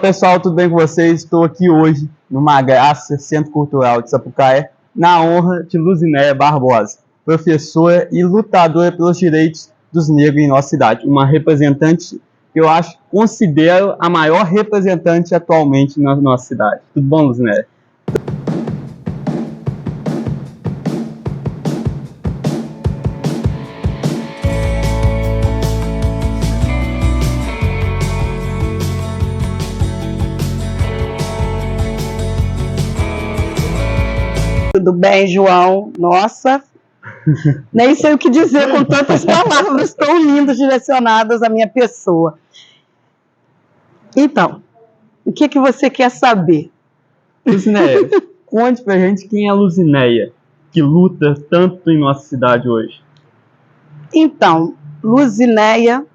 Pessoal, tudo bem com vocês? Estou aqui hoje no Magraça, Centro Cultural de Sapucaia, na honra de Luzinéia Barbosa, professora e lutadora pelos direitos dos negros em nossa cidade. Uma representante que eu considero a maior representante atualmente na nossa cidade. Tudo bom, Luzinéia? Tudo bem, João? Nossa, nem sei o que dizer com tantas palavras tão lindas direcionadas à minha pessoa. Então, o que você quer saber? Luzinéia, conte pra gente quem é a Luzinéia, que luta tanto em nossa cidade hoje. Então, Luzinéia,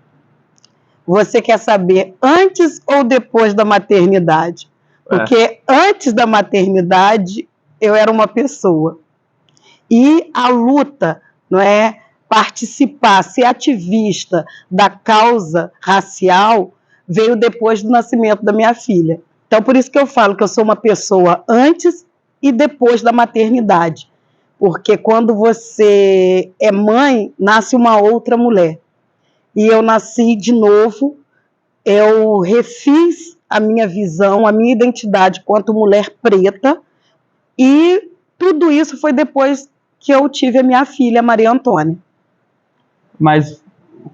você quer saber antes ou depois da maternidade? Porque antes da maternidade eu era uma pessoa. E a luta, não é, participar, ser ativista da causa racial, veio depois do nascimento da minha filha. Então, por isso que eu falo que eu sou uma pessoa antes e depois da maternidade. Porque quando você é mãe, nasce uma outra mulher. E eu nasci de novo, eu refiz a minha visão, a minha identidade quanto mulher preta, e tudo isso foi depois que eu tive a minha filha, Maria Antônia. Mas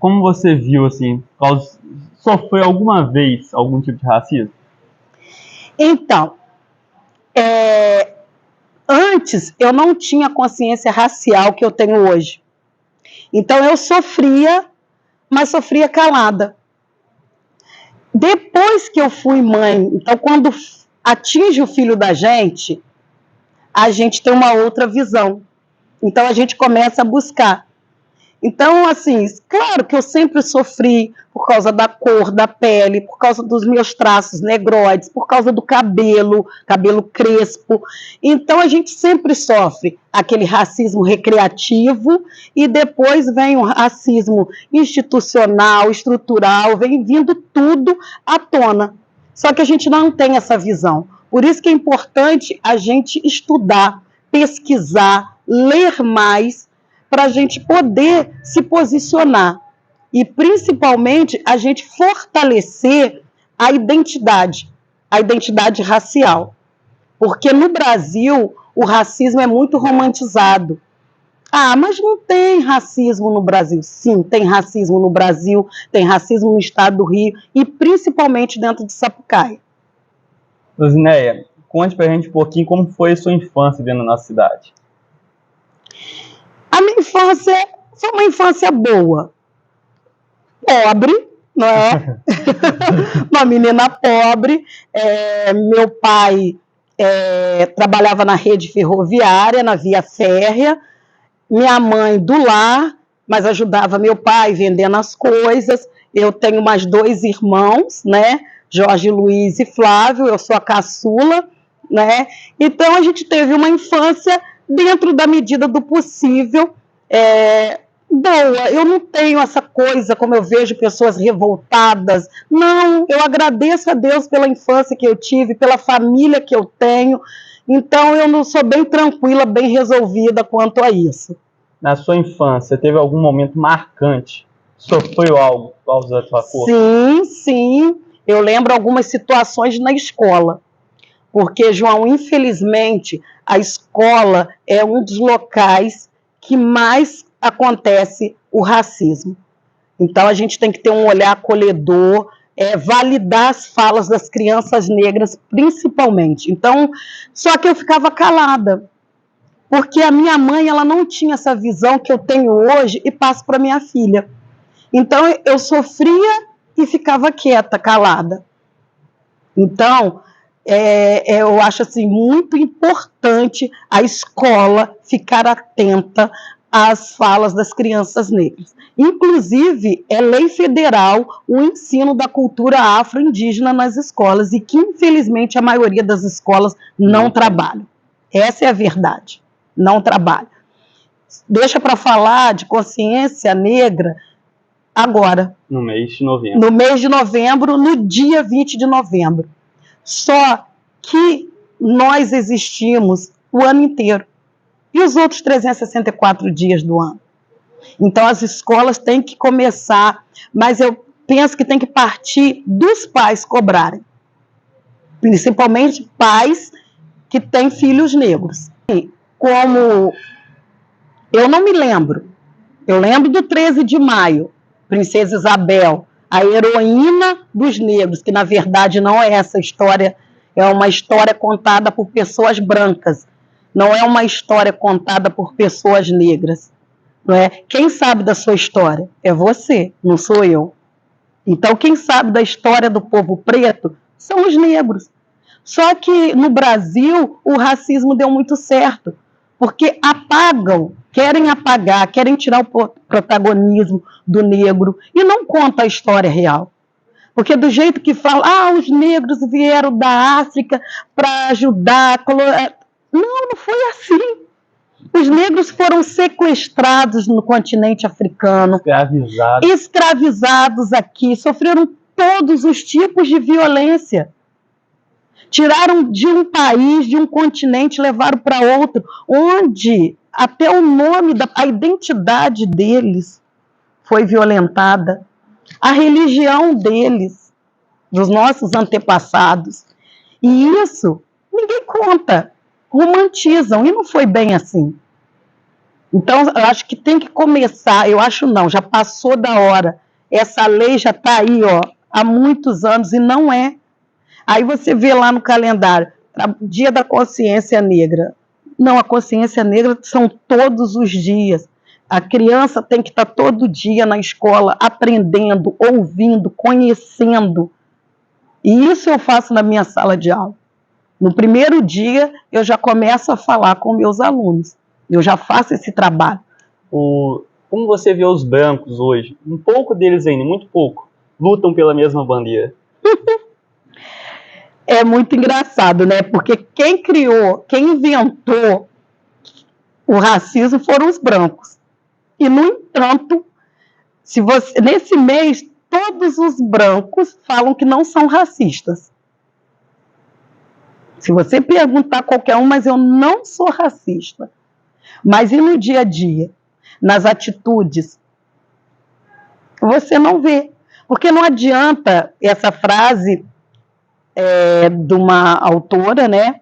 como você viu, assim, sofreu alguma vez algum tipo de racismo? Então, antes eu não tinha a consciência racial que eu tenho hoje. Então eu sofria, mas sofria calada. Depois que eu fui mãe, então quando atinge o filho da gente, a gente tem uma outra visão. Então a gente começa a buscar. Então, assim, claro que eu sempre sofri por causa da cor da pele, por causa dos meus traços negroides, por causa do cabelo crespo. Então a gente sempre sofre aquele racismo recreativo e depois vem o racismo institucional, estrutural, vem vindo tudo à tona. Só que a gente não tem essa visão. Por isso que é importante a gente estudar, pesquisar, ler mais, para a gente poder se posicionar. E, principalmente, a gente fortalecer a identidade racial. Porque no Brasil, o racismo é muito romantizado. Ah, mas não tem racismo no Brasil. Sim, tem racismo no Brasil, tem racismo no estado do Rio, e principalmente dentro de Sapucaia. Luzinéia, conte pra gente um pouquinho como foi a sua infância dentro da nossa cidade. A minha infância foi uma infância boa. Pobre, não é? Uma menina pobre. Meu pai trabalhava na rede ferroviária, na via férrea. Minha mãe do lar, mas ajudava meu pai vendendo as coisas. Eu tenho mais 2 irmãos, né? Jorge Luiz e Flávio, eu sou a caçula, né? Então a gente teve uma infância dentro da medida do possível, boa. Eu não tenho essa coisa, como eu vejo pessoas revoltadas. Não, eu agradeço a Deus pela infância que eu tive, pela família que eu tenho. Então eu não sou bem tranquila, bem resolvida quanto a isso. Na sua infância, teve algum momento marcante? Sofreu algo por causa da sua cor? Sim, sim. Eu lembro algumas situações na escola. Porque, João, infelizmente, a escola é um dos locais que mais acontece o racismo. Então, a gente tem que ter um olhar acolhedor, validar as falas das crianças negras, principalmente. Então, só que eu ficava calada, porque a minha mãe ela não tinha essa visão que eu tenho hoje e passo para minha filha. Então, eu sofria e ficava quieta, calada. Então, eu acho assim, muito importante a escola ficar atenta às falas das crianças negras. Inclusive, é lei federal o ensino da cultura afro-indígena nas escolas e que, infelizmente, a maioria das escolas não trabalham. Essa é a verdade, não trabalha. Deixa para falar de consciência negra agora. No mês de novembro. No mês de novembro, no dia 20 de novembro. Só que nós existimos o ano inteiro. E os outros 364 dias do ano? Então, as escolas têm que começar, mas eu penso que tem que partir dos pais cobrarem. Principalmente pais que têm filhos negros. E como eu não me lembro, eu lembro do 13 de maio, Princesa Isabel, a heroína dos negros, que na verdade não é essa história, é uma história contada por pessoas brancas, não é uma história contada por pessoas negras. Não é? Quem sabe da sua história? É você, não sou eu. Então, quem sabe da história do povo preto são os negros. Só que no Brasil o racismo deu muito certo, porque apagam, querem apagar, querem tirar o protagonismo do negro e não conta a história real. Porque do jeito que fala, os negros vieram da África para ajudar. Não foi assim. Os negros foram sequestrados no continente africano, escravizados aqui, sofreram todos os tipos de violência. Tiraram de um país, de um continente, levaram para outro, onde até o nome, a identidade deles foi violentada. A religião deles, dos nossos antepassados. E isso ninguém conta, romantizam, e não foi bem assim. Então, eu acho que tem que começar, eu acho não, já passou da hora. Essa lei já está aí há muitos anos e não é. Aí você vê lá no calendário, Dia da Consciência Negra. Não, a consciência negra são todos os dias. A criança tem que estar todo dia na escola, aprendendo, ouvindo, conhecendo. E isso eu faço na minha sala de aula. No primeiro dia, eu já começo a falar com meus alunos. Eu já faço esse trabalho. Como você vê os brancos hoje, um pouco deles ainda, muito pouco, lutam pela mesma bandeira? É muito engraçado, né? Porque quem criou, quem inventou o racismo foram os brancos. E, no entanto, nesse mês, todos os brancos falam que não são racistas. Se você perguntar a qualquer um, mas eu não sou racista. Mas e no dia a dia? Nas atitudes? Você não vê. Porque não adianta essa frase de uma autora, né?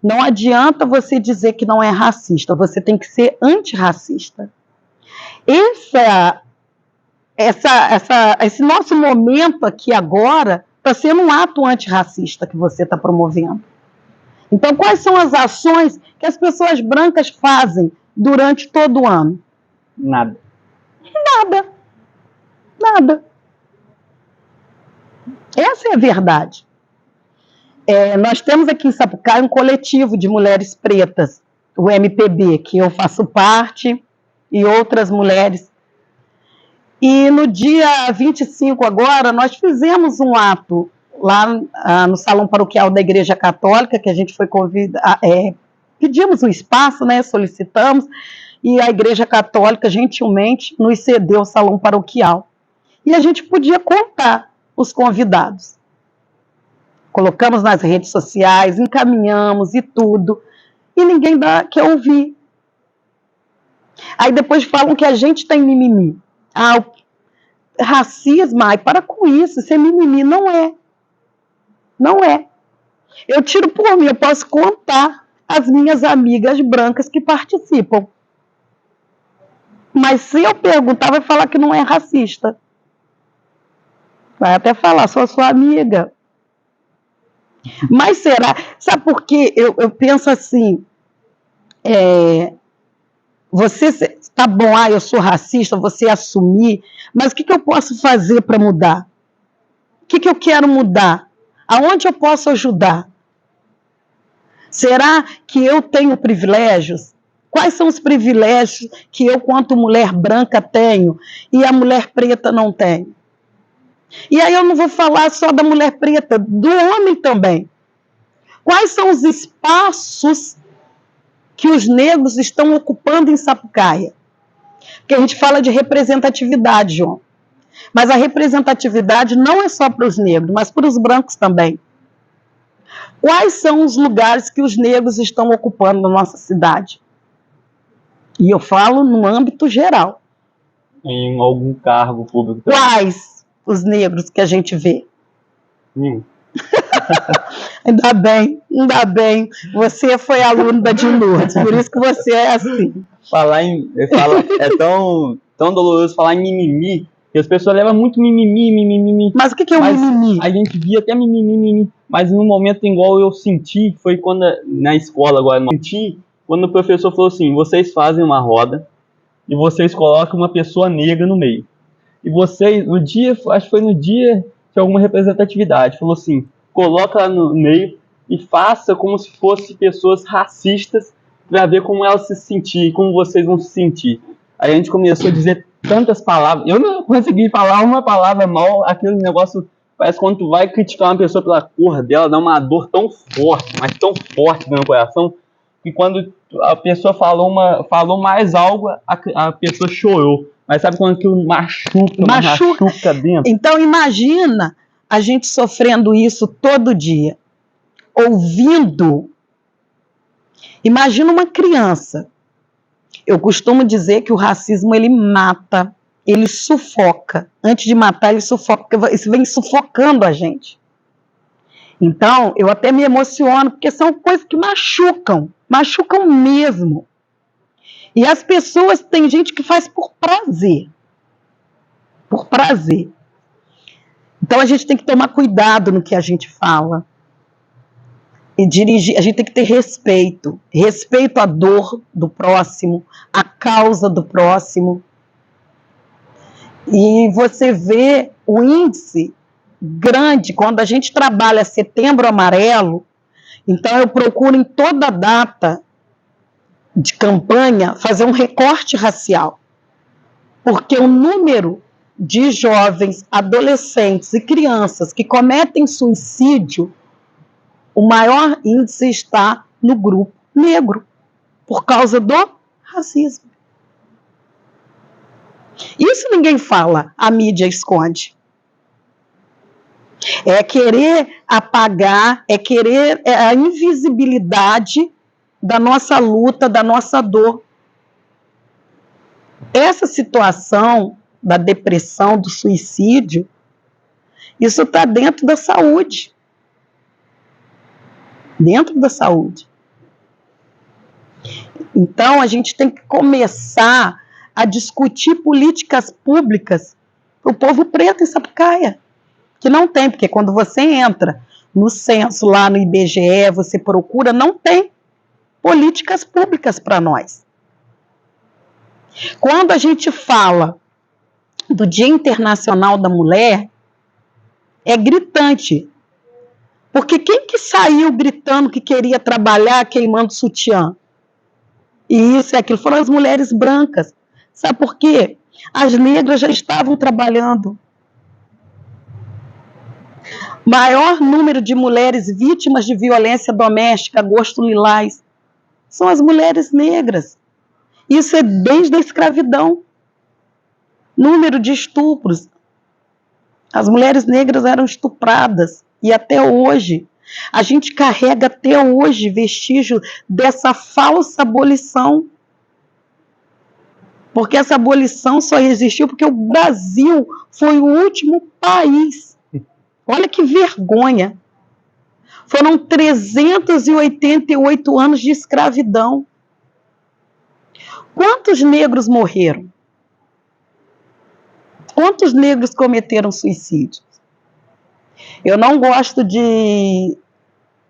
Não adianta você dizer que não é racista, você tem que ser antirracista. Esse nosso momento aqui agora está sendo um ato antirracista que você está promovendo. Então, quais são as ações que as pessoas brancas fazem durante todo o ano? Nada. Nada. Essa é a verdade. Nós temos aqui em Sapucaí um coletivo de mulheres pretas, o MPB, que eu faço parte, e outras mulheres. E no dia 25 agora, nós fizemos um ato lá no Salão Paroquial da Igreja Católica, que a gente foi convidar, pedimos um espaço, né, solicitamos, e a Igreja Católica gentilmente nos cedeu o Salão Paroquial. E a gente podia contar os convidados. Colocamos nas redes sociais, encaminhamos e tudo, e ninguém quer ouvir. Aí depois falam que a gente tem mimimi. Racismo, para com isso é mimimi. Não é. Não é. Eu tiro por mim, eu posso contar as minhas amigas brancas que participam. Mas se eu perguntar, vai falar que não é racista. Vai até falar, sou sua amiga. Mas será? Sabe por quê? Eu penso assim, você, tá bom, eu sou racista, você assumir, mas o que eu posso fazer para mudar? O que eu quero mudar? Aonde eu posso ajudar? Será que eu tenho privilégios? Quais são os privilégios que eu, quanto mulher branca, tenho e a mulher preta não tem? E aí eu não vou falar só da mulher preta, do homem também. Quais são os espaços que os negros estão ocupando em Sapucaia? Porque a gente fala de representatividade, João. Mas a representatividade não é só para os negros, mas para os brancos também. Quais são os lugares que os negros estão ocupando na nossa cidade? E eu falo no âmbito geral. Em algum cargo público também. Quais os negros que a gente vê? Ainda bem. Você foi aluno da Dinurdes, por isso que você é assim. É tão doloroso falar em mimimi, que as pessoas levam muito mimimi. Mas o que é o mimimi? A gente via até mimimi, mas num momento igual eu senti, foi quando, na escola agora, quando o professor falou assim, vocês fazem uma roda e vocês colocam uma pessoa negra no meio. E vocês, acho que foi no dia de alguma representatividade, falou assim, coloca lá no meio e faça como se fossem pessoas racistas para ver como elas se sentirem, como vocês vão se sentir. Aí a gente começou a dizer tantas palavras, eu não consegui falar uma palavra mal, aquele negócio parece quando tu vai criticar uma pessoa pela cor dela, dá uma dor tão forte, mas tão forte no meu coração, que quando a pessoa falou mais algo, a pessoa chorou. Mas sabe quando aquilo machuca dentro? Então imagina a gente sofrendo isso todo dia, ouvindo. Imagina uma criança. Eu costumo dizer que o racismo, ele mata, ele sufoca. Antes de matar, ele sufoca, isso vem sufocando a gente. Então, eu até me emociono, porque são coisas que machucam mesmo. E as pessoas, tem gente que faz por prazer. Por prazer. Então, a gente tem que tomar cuidado no que a gente fala. E dirigir, a gente tem que ter respeito. Respeito à dor do próximo, à causa do próximo. E você vê o índice grande, quando a gente trabalha Setembro Amarelo, então eu procuro em toda data de campanha fazer um recorte racial. Porque o número de jovens, adolescentes e crianças que cometem suicídio, o maior índice está no grupo negro, por causa do racismo. Isso ninguém fala, a mídia esconde. É querer apagar, é querer a invisibilidade da nossa luta, da nossa dor. Essa situação da depressão, do suicídio, isso está dentro da saúde. Dentro da saúde. Então, a gente tem que começar a discutir políticas públicas para o povo preto em Sapucaia. Que não tem, porque quando você entra no censo, lá no IBGE, você procura, não tem políticas públicas para nós. Quando a gente fala do Dia Internacional da Mulher, é gritante. Porque quem que saiu gritando que queria trabalhar queimando sutiã? E isso e aquilo foram as mulheres brancas. Sabe por quê? As negras já estavam trabalhando. Maior número de mulheres vítimas de violência doméstica, agosto lilás, são as mulheres negras. Isso é desde a escravidão. Número de estupros. As mulheres negras eram estupradas. E até hoje, a gente carrega até hoje vestígio dessa falsa abolição. Porque essa abolição só existiu porque o Brasil foi o último país. Olha que vergonha. Foram 388 anos de escravidão. Quantos negros morreram? Quantos negros cometeram suicídio? Eu não gosto de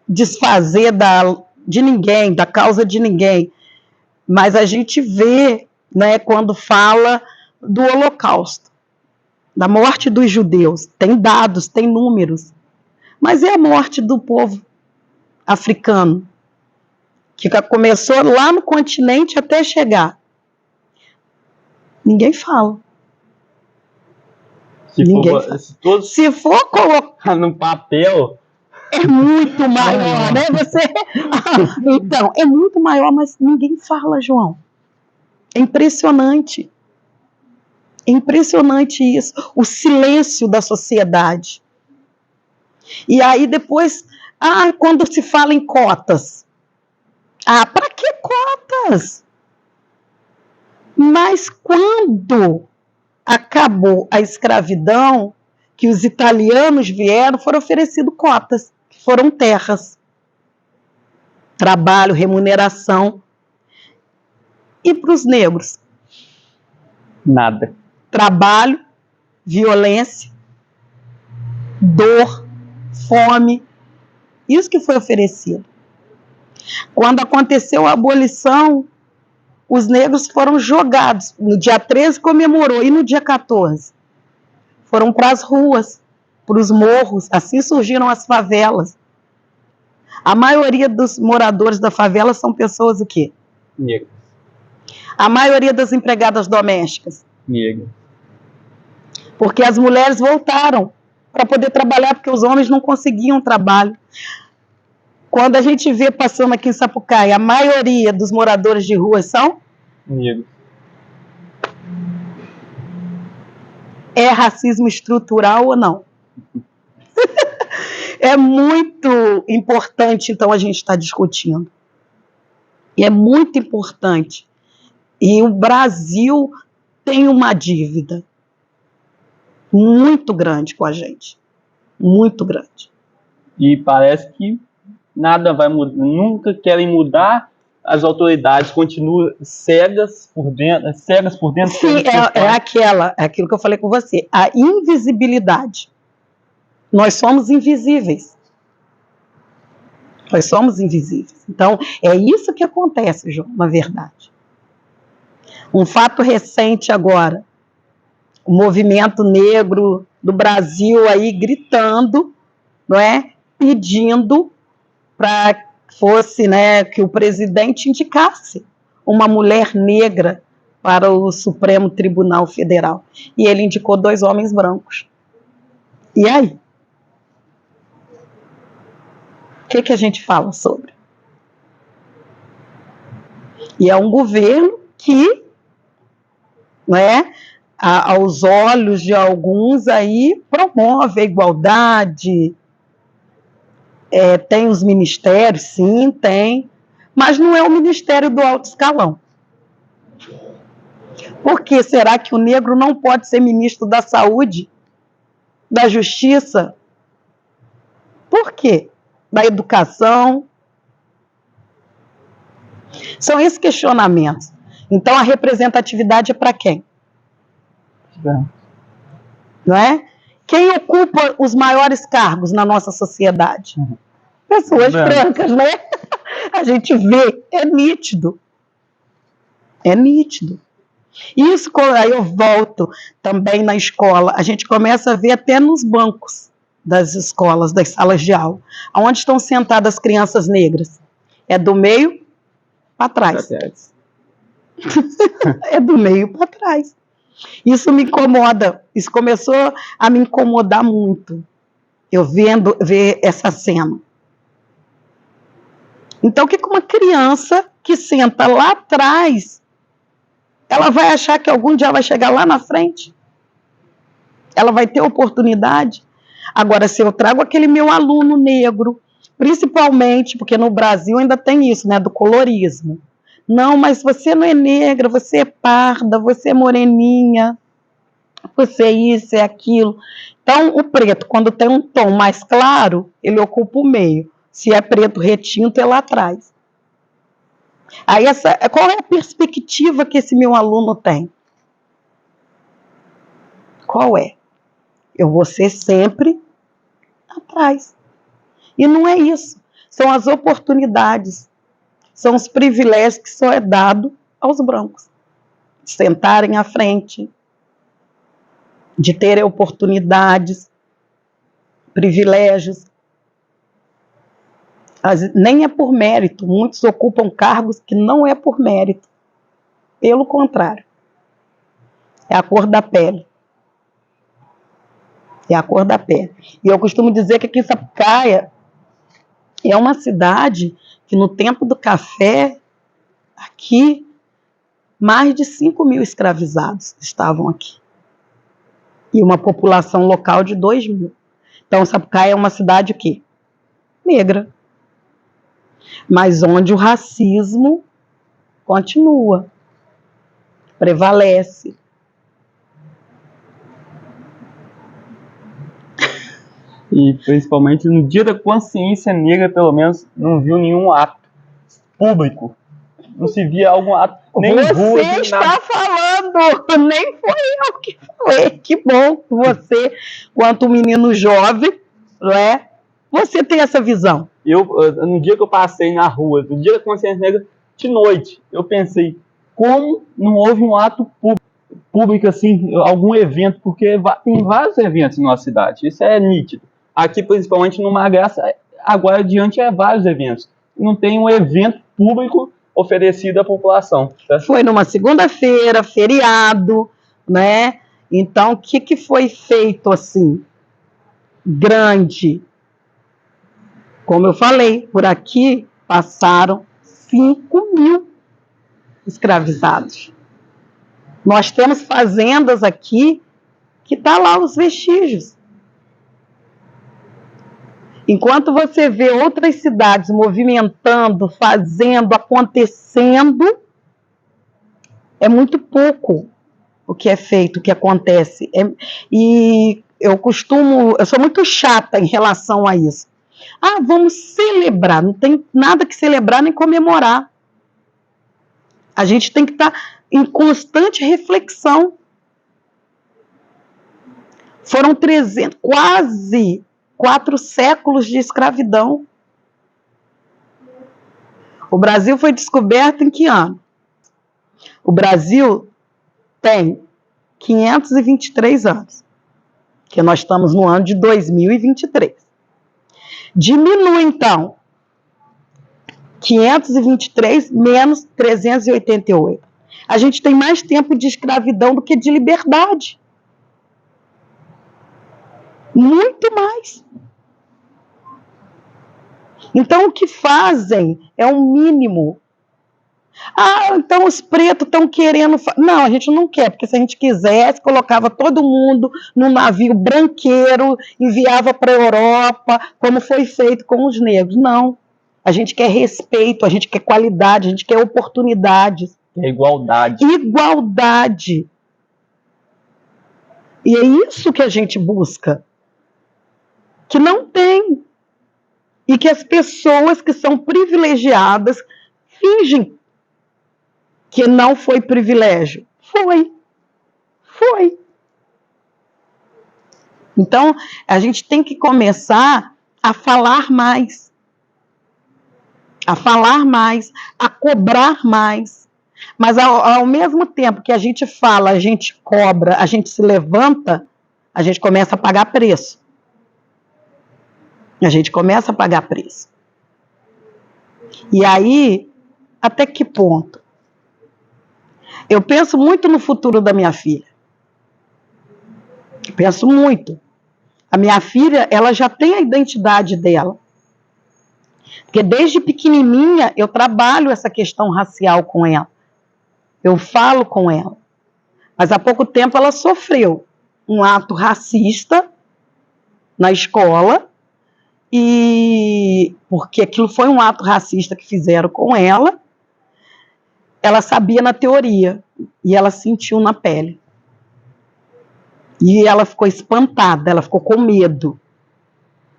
desfazer de ninguém, da causa de ninguém, mas a gente vê, né, quando fala do Holocausto, da morte dos judeus, tem dados, tem números, mas é a morte do povo africano, que começou lá no continente até chegar. Ninguém fala. Se for colocar no papel, é muito maior, né? Então, é muito maior, mas ninguém fala, João. É impressionante. É impressionante isso. O silêncio da sociedade. E aí depois Ah, quando se fala em cotas. Ah, para que cotas? Mas quando acabou a escravidão, que os italianos vieram, foram oferecidas cotas, que foram terras, trabalho, remuneração. E para os negros? Nada. Trabalho, violência, dor, fome. Isso que foi oferecido. Quando aconteceu a abolição, os negros foram jogados. No dia 13 comemorou, e no dia 14? Foram para as ruas, para os morros. Assim surgiram as favelas. A maioria dos moradores da favela são pessoas o quê? Negras. A maioria das empregadas domésticas. Negras. Porque as mulheres voltaram para poder trabalhar, porque os homens não conseguiam trabalho. Quando a gente vê passando aqui em Sapucaí, a maioria dos moradores de rua são negros. É racismo estrutural ou não? É muito importante, então, a gente estar discutindo. E é muito importante. E o Brasil tem uma dívida muito grande com a gente. Muito grande. E parece que nada vai mudar, nunca querem mudar, as autoridades continuam cegas por dentro. Sim, é aquilo que eu falei com você, a invisibilidade. Nós somos invisíveis. Nós somos invisíveis. Então, é isso que acontece, João, na verdade. Um fato recente agora, o movimento negro do Brasil aí gritando, não é? Pedindo para que fosse, né, que o presidente indicasse uma mulher negra para o Supremo Tribunal Federal. E ele indicou 2 homens brancos. E aí? O que a gente fala sobre? E é um governo que, né, aos olhos de alguns aí, promove a igualdade. Tem os ministérios, sim, tem, mas não é o ministério do alto escalão. Por que será que o negro não pode ser ministro da Saúde, da Justiça? Por quê? Da Educação? São esses questionamentos. Então, a representatividade é para quem? Não é? Quem ocupa os maiores cargos na nossa sociedade? Pessoas brancas, né? A gente vê, é nítido. É nítido. Isso, aí eu volto também na escola, a gente começa a ver até nos bancos das escolas, das salas de aula, onde estão sentadas as crianças negras. É do meio para trás. É do meio para trás. Isso me incomoda, isso começou a me incomodar muito, eu ver essa cena. Então, o que uma criança que senta lá atrás, ela vai achar que algum dia vai chegar lá na frente? Ela vai ter oportunidade? Agora, se eu trago aquele meu aluno negro, principalmente, porque no Brasil ainda tem isso, né, do colorismo. Não, mas você não é negra, você é parda, você é moreninha, você é isso, é aquilo. Então, o preto, quando tem um tom mais claro, ele ocupa o meio. Se é preto retinto, é lá atrás. Aí, qual é a perspectiva que esse meu aluno tem? Qual é? Eu vou ser sempre atrás. E não é isso. São as oportunidades, são os privilégios que só é dado aos brancos. De sentarem à frente, de terem oportunidades, privilégios. Nem é por mérito, muitos ocupam cargos que não é por mérito. Pelo contrário, é a cor da pele. É a cor da pele. E eu costumo dizer que aqui em Sapucaia é uma cidade que no tempo do café, aqui, mais de 5.000 escravizados estavam aqui. E uma população local de 2.000. Então, Sapucaia é uma cidade o quê? negra. Mas onde o racismo continua, prevalece. E principalmente no dia da consciência negra, pelo menos, não viu nenhum ato público. Não se via algum ato, nem você rua, nem está nada. falando, nem foi eu que falei. Que bom que você, quanto um menino jovem, não é? Você tem essa visão. No dia que eu passei na rua, no dia da consciência negra, de noite, eu pensei, como não houve um ato público assim, algum evento, porque tem vários eventos na nossa cidade, isso é nítido. Aqui, principalmente no Magraça, agora adiante é vários eventos. Não tem um evento público oferecido à população. Tá? Foi numa segunda-feira, feriado, né? Então, o que foi feito assim? Grande. Como eu falei, por aqui passaram 5.000 escravizados. Nós temos fazendas aqui que tá lá os vestígios. Enquanto você vê outras cidades movimentando, fazendo, acontecendo, é muito pouco o que é feito, o que acontece. E eu sou muito chata em relação a isso. Ah, vamos celebrar. Não tem nada que celebrar nem comemorar. A gente tem que estar em constante reflexão. Foram quase 4 séculos de escravidão. O Brasil foi descoberto em que ano? O Brasil tem 523 anos, que nós estamos no ano de 2023. Diminui, então, 523 menos 388. A gente tem mais tempo de escravidão do que de liberdade. Muito mais. Então, o que fazem é um mínimo. Ah, então os pretos estão querendo... Não, a gente não quer, porque se a gente quisesse, colocava todo mundo num navio branqueiro, enviava para a Europa, como foi feito com os negros. Não. A gente quer respeito, a gente quer qualidade, a gente quer oportunidades. É igualdade. Igualdade. E é isso que a gente busca. Que não tem. E que as pessoas que são privilegiadas fingem que não foi privilégio. Foi. Foi. Então, a gente tem que começar a falar mais. A falar mais, a cobrar mais. Mas ao mesmo tempo que a gente fala, a gente cobra, a gente se levanta, a gente começa a pagar preço. A gente começa a pagar preço. E aí, até que ponto? Eu penso muito no futuro da minha filha. Eu penso muito. A minha filha, ela já tem a identidade dela. Porque desde pequenininha eu trabalho essa questão racial com ela. Eu falo com ela. Mas há pouco tempo ela sofreu um ato racista na escola, e porque aquilo foi um ato racista que fizeram com ela, ela sabia na teoria e ela sentiu na pele. E ela ficou espantada, ela ficou com medo.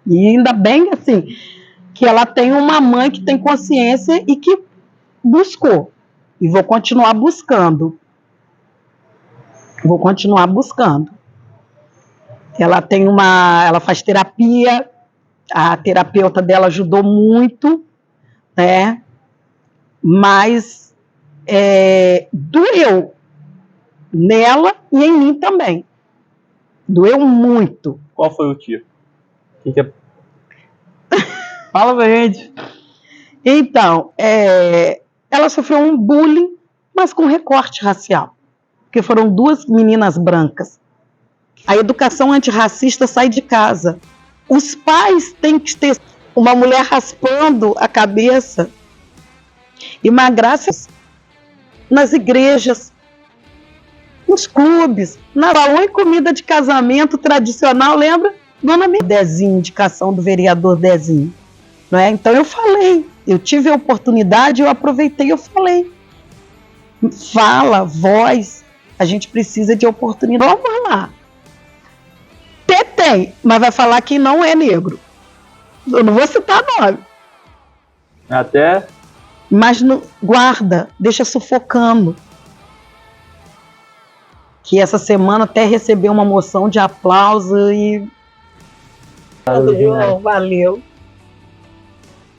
E ainda bem assim, que ela tem uma mãe que tem consciência e que buscou. E vou continuar buscando. Vou continuar buscando. Ela faz terapia, a terapeuta dela ajudou muito, né? Mas doeu nela e em mim também. Doeu muito. Qual foi o tiro? Fala pra gente. Então, ela sofreu um bullying, mas com recorte racial. Porque foram 2 meninas brancas. A educação antirracista sai de casa. Os pais têm que ter uma mulher raspando a cabeça e Magraça nas igrejas, nos clubes, na salão e comida de casamento tradicional, lembra? Dona Dezinho, indicação do vereador Dezinho. não é? Então eu falei, eu tive a oportunidade, eu aproveitei, eu falei. Fala, voz, a gente precisa de oportunidade. Vamos lá. Tem, mas vai falar que não é negro. Eu não vou citar nome. Até Mas guarda, deixa sufocando. Que essa semana até recebeu uma moção de aplauso e... João, valeu.